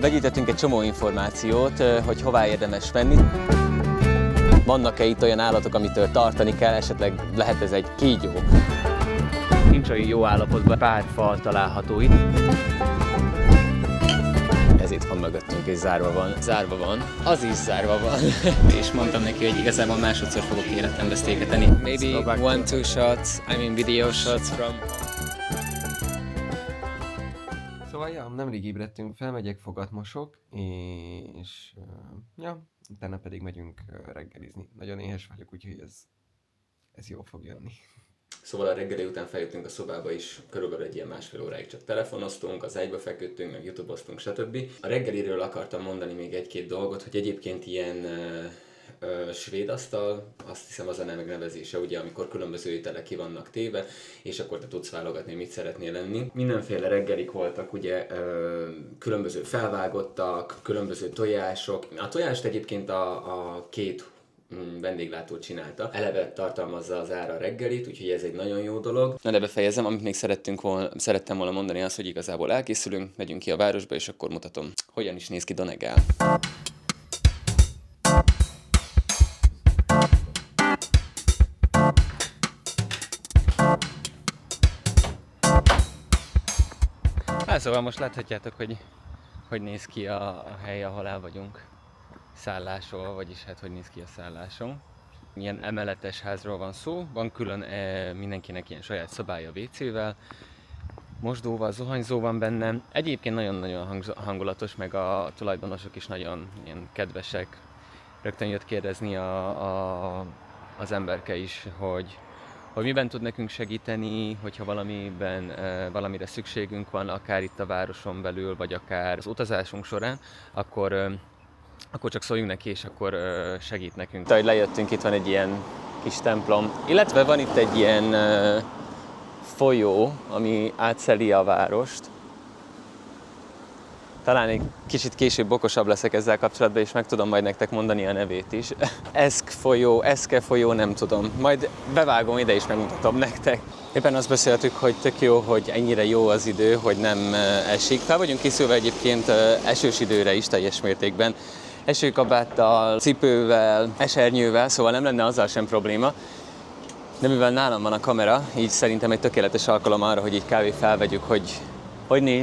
Begyűjtöttünk egy csomó információt, hogy hová érdemes venni. Vannak-e itt olyan állatok, amitől tartani kell, esetleg lehet ez egy kígyó. Nincs olyan jó állapotban, pár fal található itt. Ez itt van mögöttünk, és zárva van. Zárva van. Az is zárva van. És mondtam neki, hogy igazából másodszor fogok életembe sztéketeni. Maybe 1-2 shots, video shots from... Szóval, nemrég ébredtünk fel, megyek, fogat mosok, és utána pedig megyünk reggelizni. Nagyon éhes vagyok, úgyhogy ez jól fog jönni. Szóval a reggeli után feljöttünk a szobába is, körülbelül egy ilyen másfél óráig csak telefonoztunk, az ágyba feküdtünk, meg YouTube-oztunk, stb. A reggeliről akartam mondani még egy-két dolgot, hogy egyébként ilyen svéd asztal, azt hiszem az a megnevezése, ugye, amikor különböző ételek ki vannak téve, és akkor te tudsz válogatni, mit szeretnél lenni. Mindenféle reggelik voltak, ugye, különböző felvágottak, különböző tojások. A tojást egyébként a két vendéglátó csinálta. Eleve tartalmazza az ára reggelit, úgyhogy ez egy nagyon jó dolog. Na de befejezem, amit még szerettem volna mondani az, hogy igazából elkészülünk, megyünk ki a városba, és akkor mutatom, hogyan is néz ki Donegal. Szóval most láthatjátok, hogy néz ki a hely, ahol el vagyunk szállásról, vagyis hát hogy néz ki a szálláson. Ilyen emeletes házról van szó, van külön mindenkinek ilyen saját szobája WC-vel, mosdóval, zuhanyzó van benne. Egyébként nagyon-nagyon hangulatos, meg a tulajdonosok is nagyon ilyen kedvesek. Rögtön jött kérdezni az emberke is, hogy miben tud nekünk segíteni, hogyha valamire szükségünk van, akár itt a városon belül, vagy akár az utazásunk során, akkor csak szóljunk neki, és akkor segít nekünk. Ahogy lejöttünk, itt van egy ilyen kis templom, illetve van itt egy ilyen folyó, ami átszeli a várost. Talán egy kicsit később okosabb leszek ezzel kapcsolatban, és meg tudom majd nektek mondani a nevét is. Eszke folyó, nem tudom. Majd bevágom ide és megmutatom nektek. Éppen azt beszéltük, hogy tök jó, hogy ennyire jó az idő, hogy nem esik. Fel vagyunk készülve egyébként esős időre is teljes mértékben. Esőkabáttal, cipővel, esernyővel, szóval nem lenne azzal sem probléma. De mivel nálam van a kamera, így szerintem egy tökéletes alkalom arra, hogy így kb. Felvegyük, hogy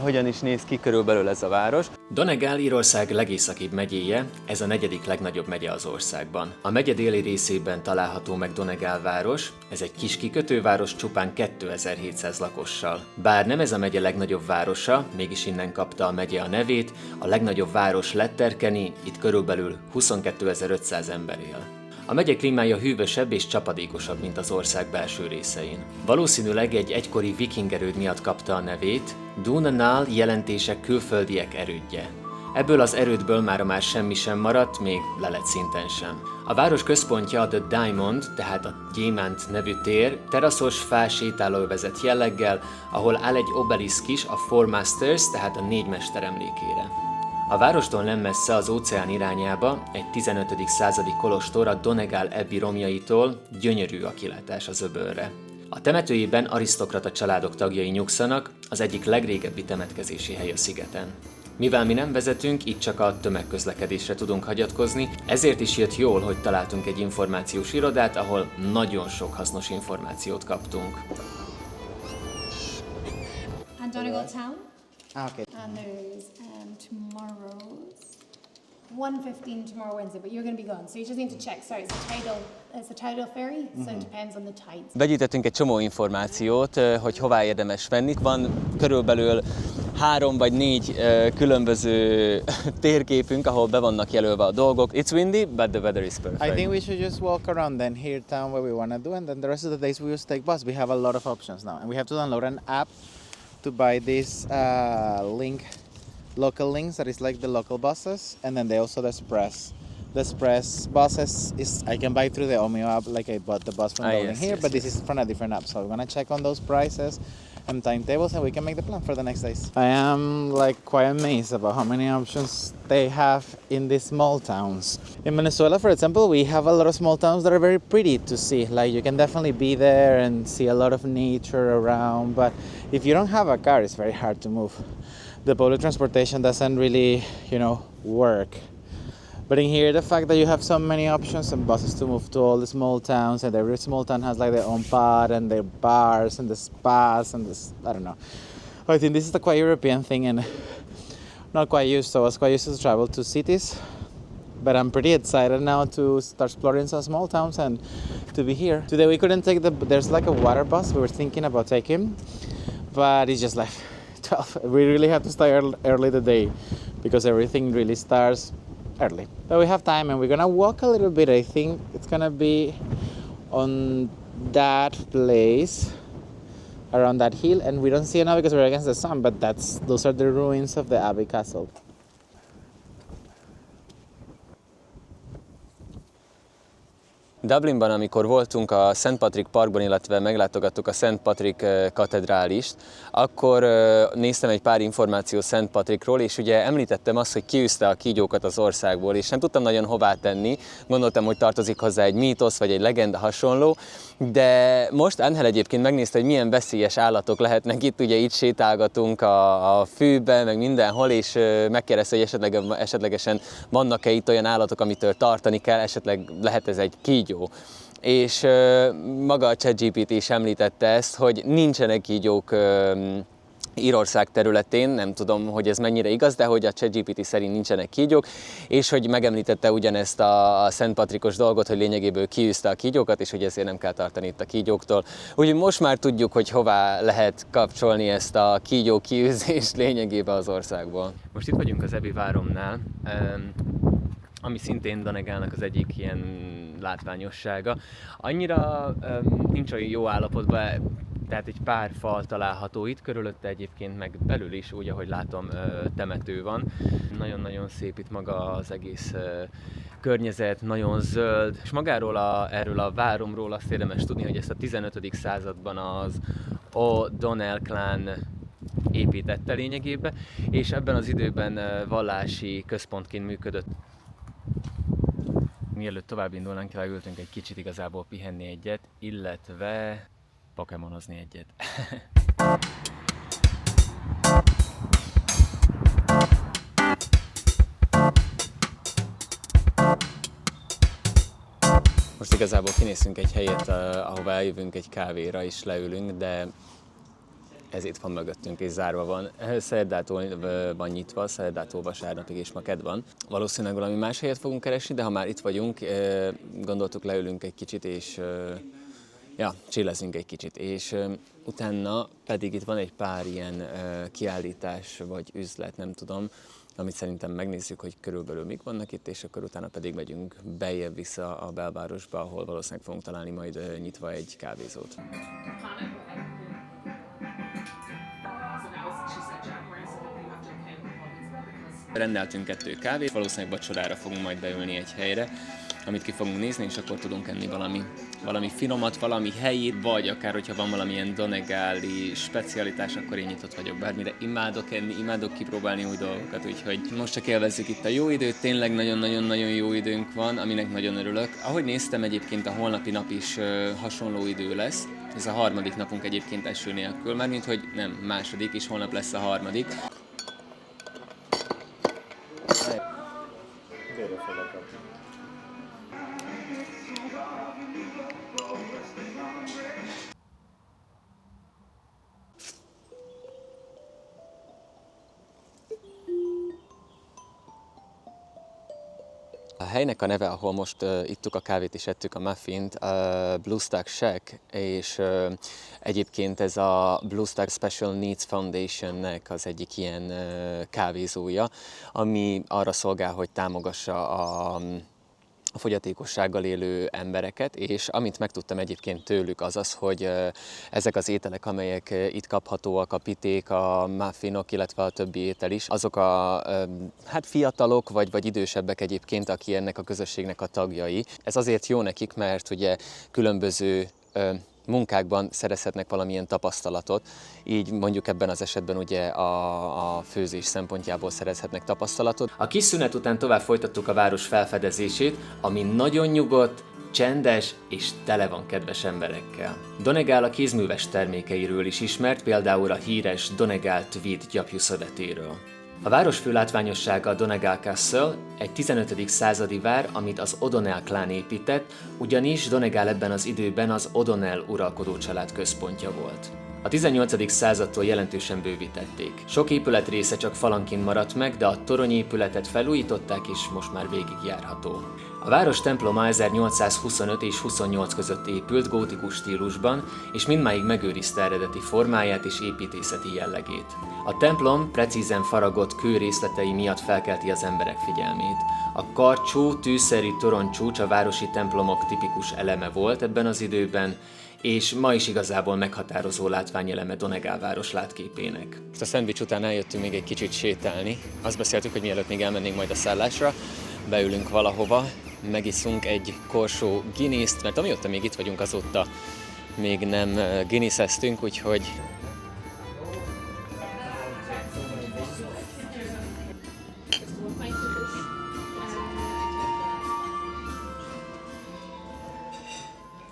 hogyan is néz ki körülbelül ez a város. Donegal Írország legészakibb megyéje, ez a negyedik legnagyobb megye az országban. A megye déli részében található meg Donegal város, ez egy kis kikötőváros csupán 2700 lakossal. Bár nem ez a megye legnagyobb városa, mégis innen kapta a megye a nevét, a legnagyobb város Letterkenny, itt körülbelül 22.500 ember él. A megye klímája hűvösebb és csapadékosabb, mint az ország belső részein. Valószínűleg egy egykori viking erőd miatt kapta a nevét, Dunanal jelentése külföldiek erődje. Ebből az erődből már semmi sem maradt, még lelet szinten sem. A város központja a The Diamond, tehát a Gyémánt nevű tér, teraszos, fás sétálóövezet jelleggel, ahol áll egy obeliszk is a Four Masters, tehát a 4 mester emlékére. A várostól nem messze az óceán irányába, egy 15. századi kolostor a Donegal Abbey romjaitól, gyönyörű a kilátás az öbölre. A temetőjében arisztokrata családok tagjai nyugszanak, az egyik legrégebbi temetkezési hely a szigeten. Mivel mi nem vezetünk, így csak a tömegközlekedésre tudunk hagyatkozni, ezért is jött jól, hogy találtunk egy információs irodát, ahol nagyon sok hasznos információt kaptunk. And Donegal town? Okay. And there's tomorrow's 1:15 tomorrow Wednesday, but you're going to be gone, so you just need to check. Sorry, it's the tidal ferry, so it depends on the tides. Begyűjtöttünk egy csomó információt, hogy hová érdemes venni. Van körülbelül 3 vagy 4 különböző térképünk, ahol be vannak jelölve a dolgok. It's windy, but the weather is perfect. I think we should just walk around then here town where we want to do, and then the rest of the days we just take bus. We have a lot of options now, and we have to download an app to buy this local links that is like the local buses, and then they also the express buses I can buy through the Omeo app, like I bought the bus from here, but this is from a different app, so we're gonna check on those prices and timetables, and we can make the plan for the next days. I am like quite amazed about how many options they have in these small towns. In Venezuela, for example, we have a lot of small towns that are very pretty to see. Like you can definitely be there and see a lot of nature around, but if you don't have a car, it's very hard to move. the public transportation doesn't really, work. But in here, the fact that you have so many options and buses to move to all the small towns, and every small town has like their own pod and their bars and the spas and this, I don't know. I think this is a quite European thing and not quite used. So I was quite used to travel to cities, but I'm pretty excited now to start exploring some small towns and to be here. Today we couldn't take there's like a water bus we were thinking about taking, but it's just like 12. We really have to start early today because everything really starts early. But we have time and we're gonna walk a little bit. I think it's gonna be on that place around that hill, and we don't see it now because we're against the sun, but those are the ruins of the Abbey Castle. Dublinban, amikor voltunk a Szent Patrik Parkban, illetve meglátogattuk a Szent Patrik katedrálist, akkor néztem egy pár információt Szent Patrikról, és ugye említettem azt, hogy kiűzte a kígyókat az országból, és nem tudtam nagyon hová tenni. Gondoltam, hogy tartozik hozzá egy mítosz, vagy egy legenda hasonló, de most Ángel egyébként megnézte, hogy milyen veszélyes állatok lehetnek itt, ugye itt sétálgatunk a fűben, meg mindenhol, és megkérdezte, hogy esetlegesen vannak-e itt olyan állatok, amitől tartani kell, esetleg lehet ez egy kígyó. És maga a ChatGPT is említette ezt, hogy nincsenek kígyók Írország területén, nem tudom, hogy ez mennyire igaz, de hogy a ChatGPT szerint nincsenek kígyók, és hogy megemlítette ugyanezt a Szent Patrikos dolgot, hogy lényegéből kiűzte a kígyókat, és hogy ezért nem kell tartani itt a kígyóktól. Úgyhogy most már tudjuk, hogy hová lehet kapcsolni ezt a kígyó kiűzést lényegében az országból. Most itt vagyunk az Abbey váromnál, ami szintén Donegalnak az egyik ilyen látványossága. Annyira nincs olyan jó állapotban, tehát egy pár fal található itt, körülötte egyébként meg belül is, úgy ahogy látom, temető van. Nagyon-nagyon szép itt maga az egész környezet, nagyon zöld, és erről a váromról azt érdemes tudni, hogy ezt a 15. században az O'Donnell klán építette lényegében, és ebben az időben vallási központként működött. Mielőtt tovább indulnánk, leültünk egy kicsit igazából pihenni egyet, illetve pokémonozni egyet. Most igazából kinéztünk egy helyet, ahová eljövünk egy kávéra és leülünk, de ez itt van mögöttünk és zárva van. Szerdától van nyitva, szerdától vasárnapig és ma kedd van. Valószínűleg valami más helyet fogunk keresni, de ha már itt vagyunk, gondoltuk leülünk egy kicsit és chillezünk egy kicsit. És utána pedig itt van egy pár ilyen kiállítás vagy üzlet, nem tudom, amit szerintem megnézzük, hogy körülbelül mik vannak itt, és akkor utána pedig megyünk beljebb vissza a belvárosba, ahol valószínűleg fogunk találni majd nyitva egy kávézót. Rendeltünk 2 kávét, valószínűleg vacsorára fogunk majd beülni egy helyre, amit ki fogunk nézni, és akkor tudunk enni valami finomat, valami helyi, vagy akár, hogyha van valamilyen donegali specialitás, akkor én nyitott vagyok bármire. Imádok enni, imádok kipróbálni új dolgokat, úgyhogy most csak élvezzük itt a jó időt, tényleg nagyon-nagyon-nagyon jó időnk van, aminek nagyon örülök. Ahogy néztem, egyébként a holnapi nap is hasonló idő lesz. Ez a harmadik napunk egyébként eső nélkül, mármint hogy nem, második, és holnap lesz a harmadik. A helynek a neve, ahol most ittuk a kávét és ettük a muffint, a Blue Stack Shack, és egyébként ez a Blue Stack Special Needs Foundation-nek az egyik ilyen kávézója, ami arra szolgál, hogy támogassa a fogyatékossággal élő embereket, és amit megtudtam egyébként tőlük az, hogy ezek az ételek, amelyek itt kaphatóak, a piték, a muffinok, illetve a többi étel is, azok a fiatalok vagy idősebbek egyébként, aki ennek a közösségnek a tagjai. Ez azért jó nekik, mert ugye különböző munkákban szerezhetnek valamilyen tapasztalatot, így mondjuk ebben az esetben ugye a főzés szempontjából szerezhetnek tapasztalatot. A kis szünet után tovább folytattuk a város felfedezését, ami nagyon nyugodt, csendes és tele van kedves emberekkel. Donegal a kézműves termékeiről is ismert, például a híres Donegal Tweed gyapjúszövetéről. A város fő látványossága a Donegal Castle, egy 15. századi vár, amit az O'Donnell klán épített, ugyanis Donegal ebben az időben az O'Donnell uralkodó család központja volt. A 18. századtól jelentősen bővítették. Sok épület része csak falanként maradt meg, de a toronyépületet felújították, és most már végigjárható. A város temploma 1825 és 28 között épült gótikus stílusban, és mindmáig megőrizte eredeti formáját és építészeti jellegét. A templom precízen faragott kő részletei miatt felkelti az emberek figyelmét. A karcsú, tűszerű toronycsúcs a városi templomok tipikus eleme volt ebben az időben, és ma is igazából meghatározó látványeleme Donegal város látképének. Most a szendvics után eljöttünk még egy kicsit sétálni. Azt beszéltük, hogy mielőtt még elmennénk majd a szállásra, beülünk valahova, megiszunk egy korsó Guinness-t, mert amióta még itt vagyunk, azóta még nem Guinness-eztünk, úgyhogy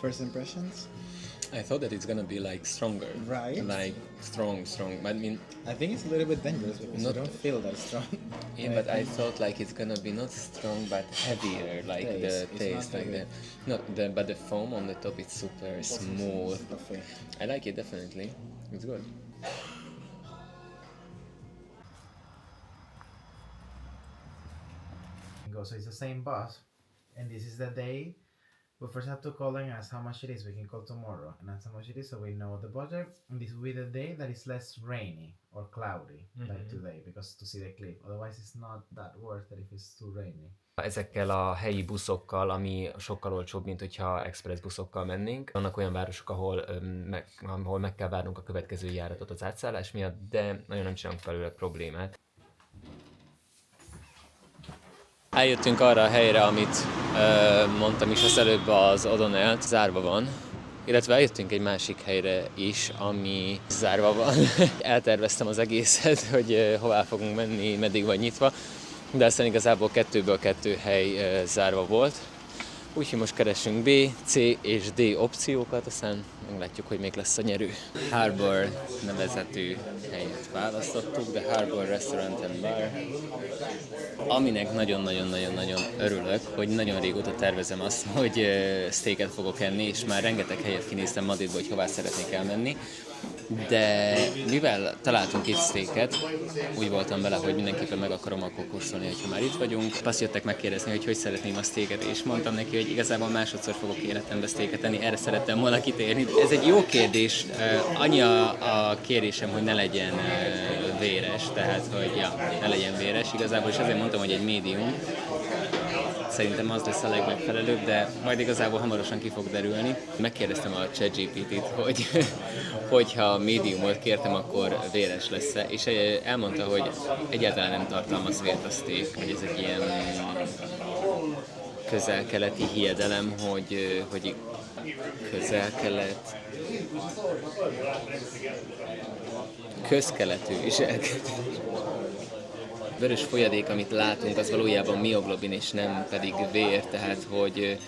First impressions? I thought that it's gonna be like stronger. Right. Like strong. But I mean, I think it's a little bit dangerous because Not- you don't feel that strong. yeah, but I thought like it's gonna be not strong but heavier, like Taste. the It's taste, not like heavy. but the foam on the top is super smooth. Coffee. I like it definitely. It's good. So it's the same bus, and this is the day. We first have to call and ask how much it is. We can call tomorrow and ask how much it is, so we know the budget. And this will be the day that is less rainy or cloudy, like today, because to see the cliff. Otherwise, it's not that worth it if it's too rainy. Ezekkel a helyi buszokkal, ami sokkal olcsóbb, mint hogyha express buszokkal mennénk. Vannak olyan városok, ahol meg kell várnunk a következő járatot az átszállás miatt, de nagyon nem csinálunk belőle problémát. Eljöttünk arra a helyre, amit mondtam is az előbb, az O'Donnell, zárva van. Illetve eljöttünk egy másik helyre is, ami zárva van. Elterveztem az egészet, hogy hová fogunk menni, meddig vagy nyitva, de aztán igazából 2-ből 2 hely zárva volt. Úgyhogy most keresünk B, C és D opciókat, aztán meglátjuk, hogy még lesz a nyerő. Harbor nevezetű helyet választottuk, The Harbor Restaurant and Bar. Aminek nagyon-nagyon-nagyon-nagyon örülök, hogy nagyon régóta tervezem azt, hogy steaket fogok enni, és már rengeteg helyet kinéztem Madridba, hogy hová szeretnék elmenni. De mivel találtunk itt steaket, úgy voltam vele, hogy mindenképpen meg akarom akkor kóstolni, hogyha már itt vagyunk. Azt jöttek megkérdezni, hogy szeretném a steaket, és mondtam neki, hogy igazából másodszor fogok életembe steaket enni, erre szerettem volna kitérni. Ez egy jó kérdés, annyi a kérésem, hogy ne legyen véres, tehát hogy ne legyen véres igazából, és azért mondtam, hogy egy medium. Szerintem az lesz a legmegfelelőbb, de majd igazából hamarosan ki fog derülni. Megkérdeztem a ChatGPT-t, hogyha mediumot kértem, akkor véres lesz-e, és elmondta, hogy egyáltalán nem tartalmaz vért a steak, hogy ez egy ilyen közel-keleti hiedelem, hogy közel-kelet, közkeletű viselkedés. Vörös folyadék, amit látunk, az valójában mioglobin és nem pedig vér, tehát hogy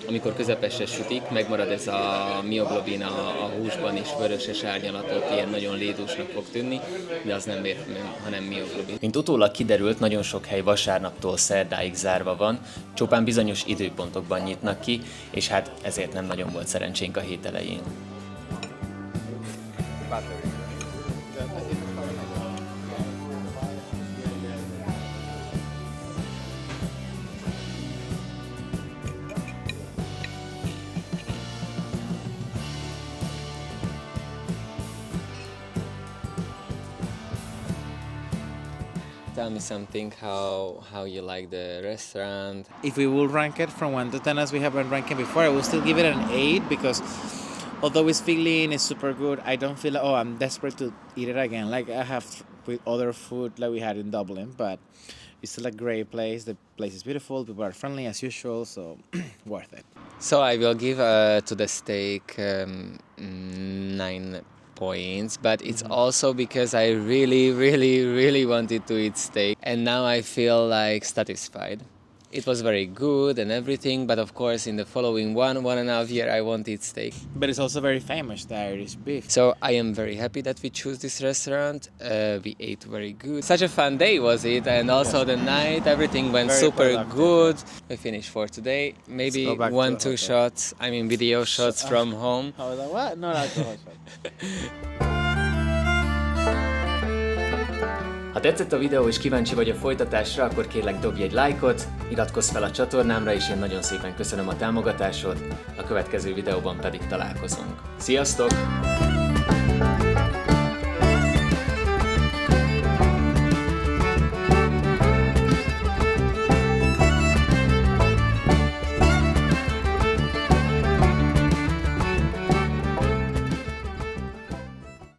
amikor közepesre sütik, megmarad ez a mioglobin a húsban, és vöröses árnyalatot ilyen nagyon lédúsnak fog tűnni, de az nem vér, hanem mioglobin. Mint utólag kiderült, nagyon sok hely vasárnaptól szerdáig zárva van, csupán bizonyos időpontokban nyitnak ki, és hát ezért nem nagyon volt szerencsénk a hét elején. Tell me something, how you like the restaurant? If we will rank it from 1 to 10 as we have been ranking before, I will still give it an 8 because although it's filling, it's super good, I don't feel like, I'm desperate to eat it again like I have with other food like we had in Dublin, but it's still a great place. The place is beautiful, people are friendly as usual, so worth it. So I will give to the steak 9 points, but it's also because I really wanted to eat steak, and now I feel like satisfied. it was very good and everything, but of course in the following 1.5 year I won't eat steak. But it's also very famous, the Irish beef. So I am very happy that we choose this restaurant. We ate very good. Such a fun day was it, and also the night, everything went Very super productive. good. We finished for today. Maybe go back to 1-2 the hotel. shots, I mean video shots from home. I was like, what? No, not so much. Ha tetszett a videó és kíváncsi vagy a folytatásra, akkor kérlek dobj egy lájkot, iratkozz fel a csatornámra, és én nagyon szépen köszönöm a támogatásod, a következő videóban pedig találkozunk. Sziasztok!